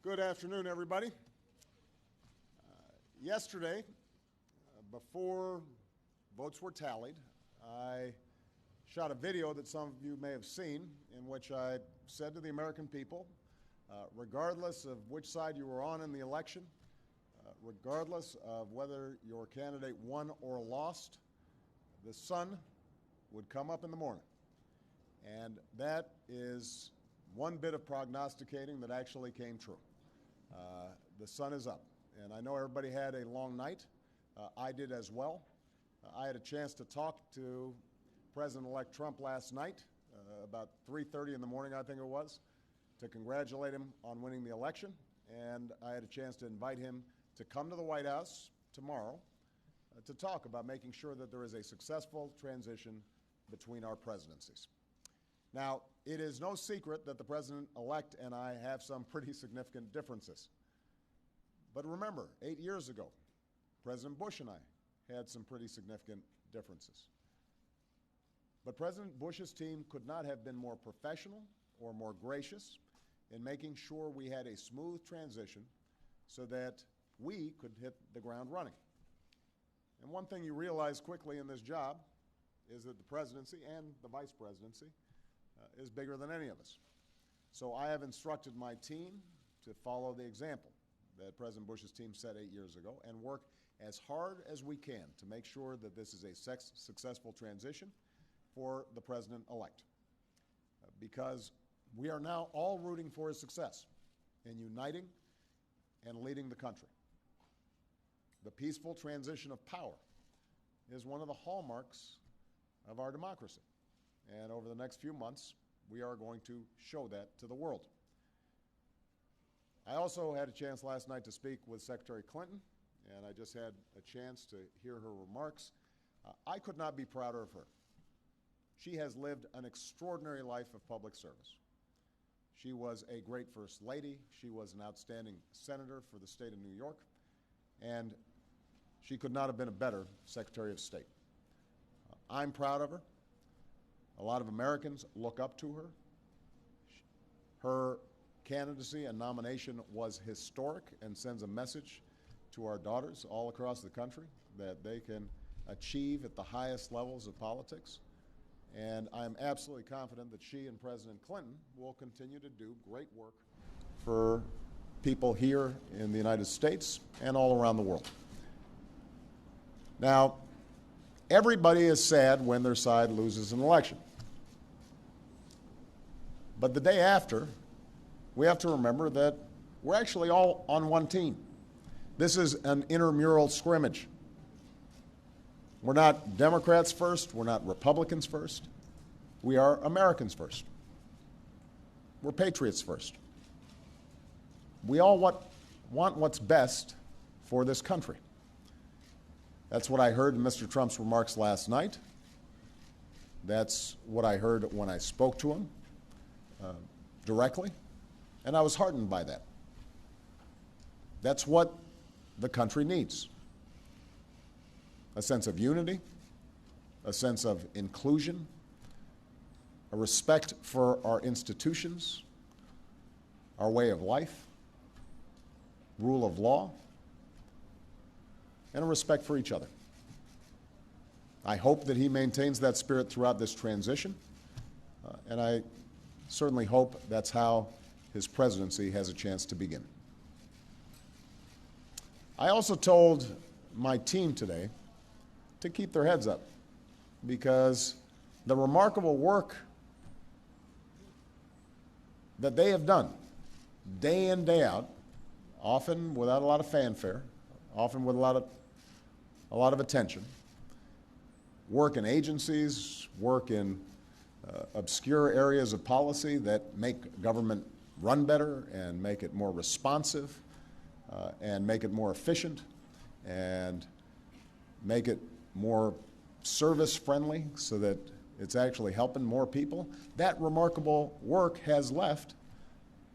Good afternoon, everybody. Yesterday, before votes were tallied, I shot a video that some of you may have seen in which I said to the American people, regardless of which side you were on in the election, regardless of whether your candidate won or lost, the sun would come up in the morning. And that is one bit of prognosticating that actually came true. The sun is up. And I know everybody had a long night. I did as well. I had a chance to talk to President-elect Trump last night, about 3:30 in the morning, I think it was, to congratulate him on winning the election. And I had a chance to invite him to come to the White House tomorrow to talk about making sure that there is a successful transition between our presidencies. Now, it is no secret that the President-elect and I have some pretty significant differences. But remember, 8 years ago, President Bush and I had some pretty significant differences. But President Bush's team could not have been more professional or more gracious in making sure we had a smooth transition so that we could hit the ground running. And one thing you realize quickly in this job is that the presidency and the vice presidency is bigger than any of us. So I have instructed my team to follow the example that President Bush's team set 8 years ago and work as hard as we can to make sure that this is a successful transition for the President-elect. Because we are now all rooting for his success in uniting and leading the country. The peaceful transition of power is one of the hallmarks of our democracy. And over the next few months, we are going to show that to the world. I also had a chance last night to speak with Secretary Clinton, and I just had a chance to hear her remarks. I could not be prouder of her. She has lived an extraordinary life of public service. She was a great First Lady. She was an outstanding senator for the state of New York, and she could not have been a better Secretary of State. I'm proud of her. A lot of Americans look up to her. Her candidacy and nomination was historic and sends a message to our daughters all across the country that they can achieve at the highest levels of politics. And I'm absolutely confident that she and President Clinton will continue to do great work for people here in the United States and all around the world. Now, everybody is sad when their side loses an election. But the day after, we have to remember that we're actually all on one team. This is an intramural scrimmage. We're not Democrats first. We're not Republicans first. We are Americans first. We're patriots first. We all want what's best for this country. That's what I heard in Mr. Trump's remarks last night. That's what I heard when I spoke to him directly, and I was heartened by that. That's what the country needs. A sense of unity, a sense of inclusion, a respect for our institutions, our way of life, rule of law, and a respect for each other. I hope that he maintains that spirit throughout this transition, and I certainly hope that's how his presidency has a chance to begin. I also told my team today to keep their heads up, because the remarkable work that they have done day in, day out, often without a lot of fanfare, often with a lot of attention, work in agencies, work in obscure areas of policy that make government run better and make it more responsive and make it more efficient and make it more service-friendly so that it's actually helping more people. That remarkable work has left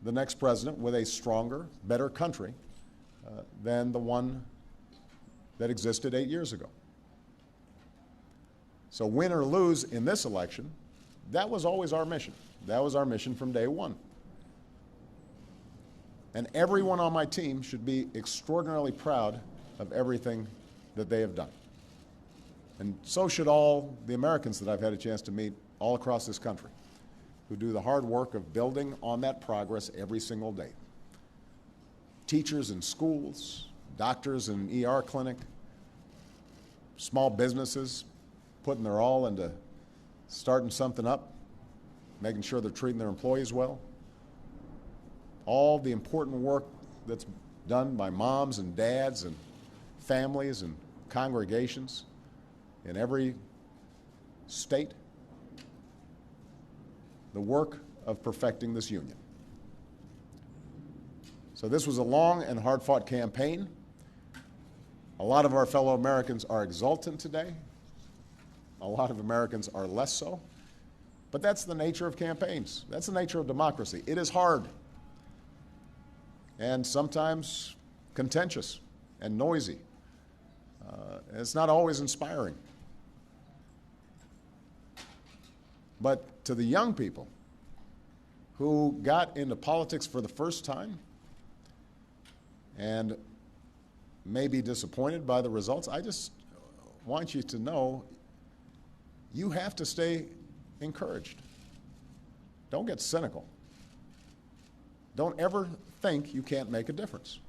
the next president with a stronger, better country than the one that existed 8 years ago. So win or lose in this election, that was always our mission. That was our mission from day one. And everyone on my team should be extraordinarily proud of everything that they have done. And so should all the Americans that I've had a chance to meet all across this country, who do the hard work of building on that progress every single day. Teachers in schools, doctors in ER clinic, small businesses putting their all into starting something up, making sure they're treating their employees well. All the important work that's done by moms and dads and families and congregations in every state. The work of perfecting this union. So this was a long and hard-fought campaign. A lot of our fellow Americans are exultant today. A lot of Americans are less so. But that's the nature of campaigns. That's the nature of democracy. It is hard and sometimes contentious and noisy. It's not always inspiring. But to the young people who got into politics for the first time and may be disappointed by the results, I just want you to know you have to stay encouraged. Don't get cynical. Don't ever think you can't make a difference.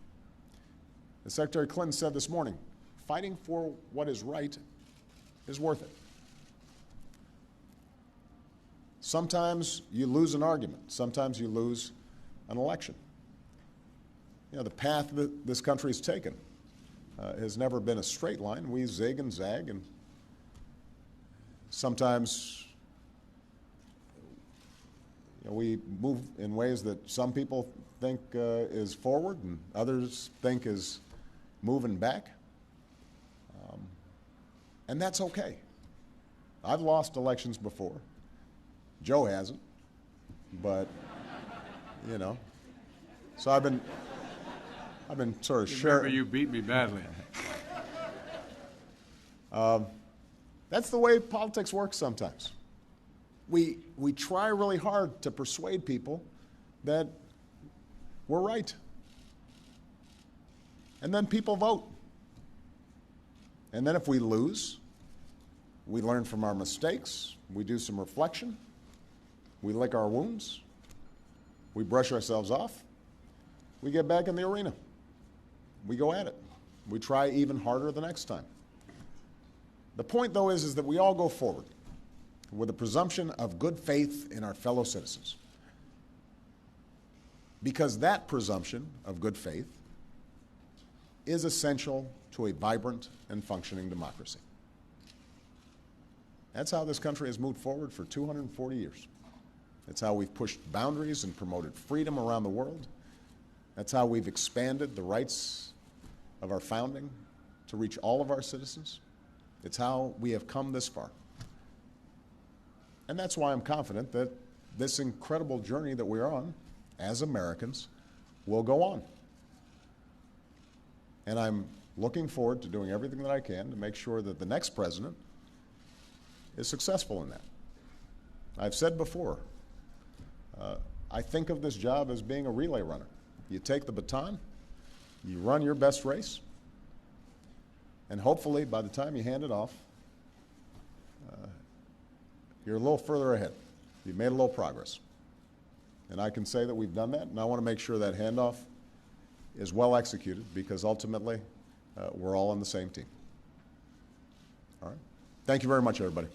As Secretary Clinton said this morning, fighting for what is right is worth it. Sometimes you lose an argument. Sometimes you lose an election. You know, the path that this country has taken has never been a straight line. We zig and zag, and sometimes we move in ways that some people think is forward and others think is moving back. And that's okay. I've lost elections before. Joe hasn't, but, you know. So I've been sort of sharing. Remember, you beat me badly. That's the way politics works sometimes. We try really hard to persuade people that we're right. And then people vote. And then if we lose, we learn from our mistakes, we do some reflection, we lick our wounds, we brush ourselves off, we get back in the arena. We go at it. We try even harder the next time. The point, though, is that we all go forward with a presumption of good faith in our fellow citizens. Because that presumption of good faith is essential to a vibrant and functioning democracy. That's how this country has moved forward for 240 years. That's how we've pushed boundaries and promoted freedom around the world. That's how we've expanded the rights of our founding to reach all of our citizens. It's how we have come this far. And that's why I'm confident that this incredible journey that we're on as Americans will go on. And I'm looking forward to doing everything that I can to make sure that the next president is successful in that. I've said before, I think of this job as being a relay runner. You take the baton, you run your best race, and hopefully by the time you hand it off, you're a little further ahead. You've made a little progress. And I can say that we've done that, and I want to make sure that handoff is well executed because ultimately we're all on the same team. All right? Thank you very much, everybody.